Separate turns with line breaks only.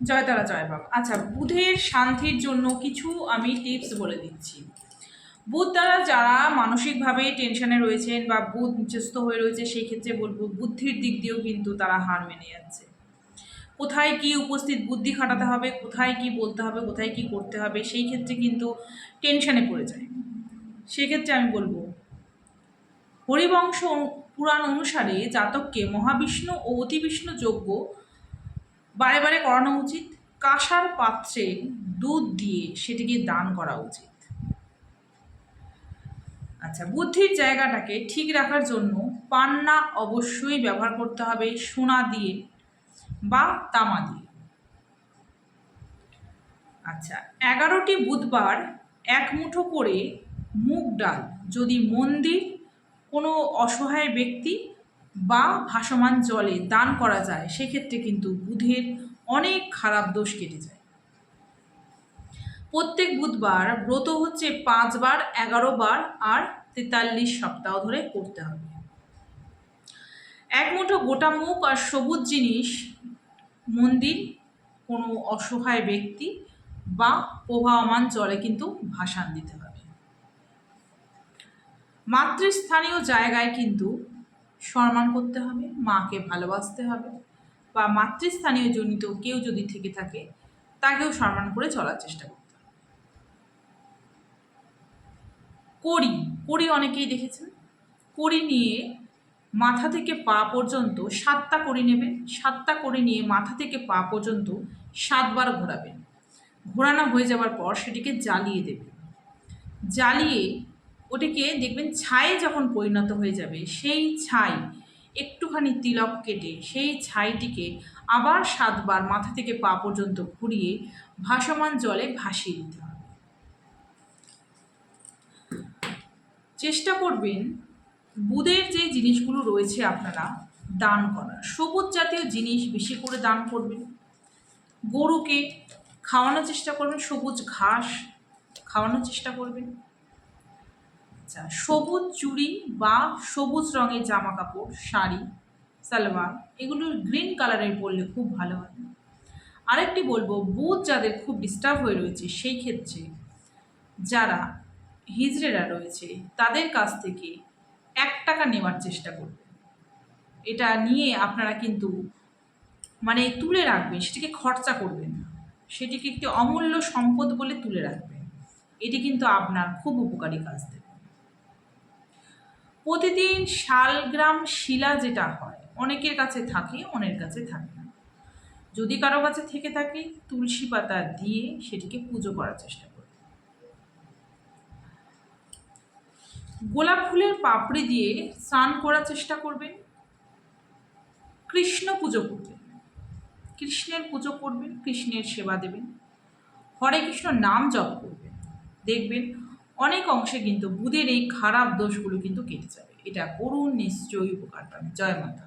জয়তারা জয় বাবা। আচ্ছা, বুধের শান্তির জন্য কিছু আমি টিপস বলে দিচ্ছি। বুধ দ্বারা যারা মানসিকভাবে টেনশনে রয়েছেন বা বুধ নিচস্থ হয়ে রয়েছে, সেই ক্ষেত্রে বলবো বুদ্ধির দিক দিয়েও কিন্তু তারা হার মেনে যাচ্ছে। কোথায় কি উপস্থিত বুদ্ধি খাটাতে হবে, কোথায় কি বলতে হবে, কোথায় কি করতে হবে, সেই ক্ষেত্রে কিন্তু টেনশনে পড়ে যায়। সেক্ষেত্রে আমি বলবো হরিবংশ পুরাণ অনুসারে জাতককে মহাবিষ্ণু ও অতিবিষ্ণু যজ্ঞ বারে বারে করানো উচিত। কাঁসার পাত্রে দুধ দিয়ে সেটিকে দান করা উচিত। আচ্ছা, বুদ্ধির জায়গাটাকে ঠিক রাখার জন্য পান্না অবশ্যই ব্যবহার করতে হবে সোনা দিয়ে বা তামা দিয়ে। আচ্ছা, 11টি বুধবার এক মুঠো করে মুগ ডাল যদি মন্দির, কোনো অসহায় ব্যক্তি বা ভাসমান জলে দান করা যায়, সেক্ষেত্রে কিন্তু বুধের অনেক খারাপ দোষ কেটে যায়। প্রত্যেক বুধবার ব্রত হচ্ছে 5 বার, 11 বার আর 43 সপ্তাহ ধরে করতে হবে। এক মুঠো গোটা মুখ আর সবুজ জিনিস মন্দির, কোনো অসহায় ব্যক্তি বা প্রবাহমান জলে কিন্তু ভাসান দিতে হবে। মাতৃস্থানীয় জায়গায় কিন্তু সম্মান করতে হবে, মাকে ভালোবাসতে হবে, বা মাতৃস্থানীয় জনিত কেউ যদি থেকে থাকে তাকেও সম্মান করে চলার চেষ্টা করতে হবে। কড়ি, কড়ি অনেকেই দেখেছেন। কড়ি নিয়ে মাথা থেকে পা পর্যন্ত 7টা কড়ি নেবেন। 7টা কড়ি নিয়ে মাথা থেকে পা পর্যন্ত 7 বার ঘোরাবেন। ঘোরানো হয়ে যাওয়ার পর সেটিকে জ্বালিয়ে দেবেন। জ্বালিয়ে ওটিকে দেখবেন ছায়ে যখন পরিণত হয়ে যাবে, সেই ছাই একটুখানি তিলক কেটে সেই ছাইটিকে আবার 7 বার মাথা থেকে পা পর্যন্ত ঘুরিয়ে ভাসমান জলে ভাসিয়ে দিতে হবে। চেষ্টা করবেন বুধের যে জিনিসগুলো রয়েছে আপনারা দান করার, সবুজ জাতীয় জিনিস বেশি করে দান করবেন। গরুকে খাওয়ানোর চেষ্টা করবেন, সবুজ ঘাস খাওয়ানোর চেষ্টা করবেন। আচ্ছা, সবুজ চুড়ি বা সবুজ রঙের জামা কাপড়, শাড়ি, সালোয়ার, এগুলো গ্রিন কালারের পরলে খুব ভালো হয়। আরেকটি বলবো, বুধ যাদের খুব ডিস্টার্ব হয়ে রয়েছে, সেই ক্ষেত্রে যারা হিজড়েরা রয়েছে তাদের কাছ থেকে 1 টাকা নেওয়ার চেষ্টা করবেন। এটা নিয়ে আপনারা কিন্তু মানে তুলে রাখবেন, সেটিকে খরচা করবেন না, সেটিকে একটি অমূল্য সম্পদ বলে তুলে রাখবেন। এটি কিন্তু আপনার খুব উপকারী কাজ দেবে। প্রতিদিন শালগ্রাম শিলা যেটা হয়, অনেকের কাছে থাকে, অনেকের কাছে থাকে না। যদি কারো কাছে থেকে থাকে, তুলসী পাতা দিয়ে সেটিকে পুজো করার চেষ্টা করবেন। গোলাপ ফুলের পাপড়ি দিয়ে স্নান করার চেষ্টা করবেন। কৃষ্ণ পুজো করবেন, কৃষ্ণের পুজো করবেন, কৃষ্ণের সেবা দেবেন, হরে কৃষ্ণ নাম জপ করবেন। দেখবেন অনেক অংশে কিন্তু বুধের এই খারাপ দোষগুলো কিন্তু কেটে যাবে। এটা করুন, নিশ্চয়ই উপকার পাবেন। জয় মাতা।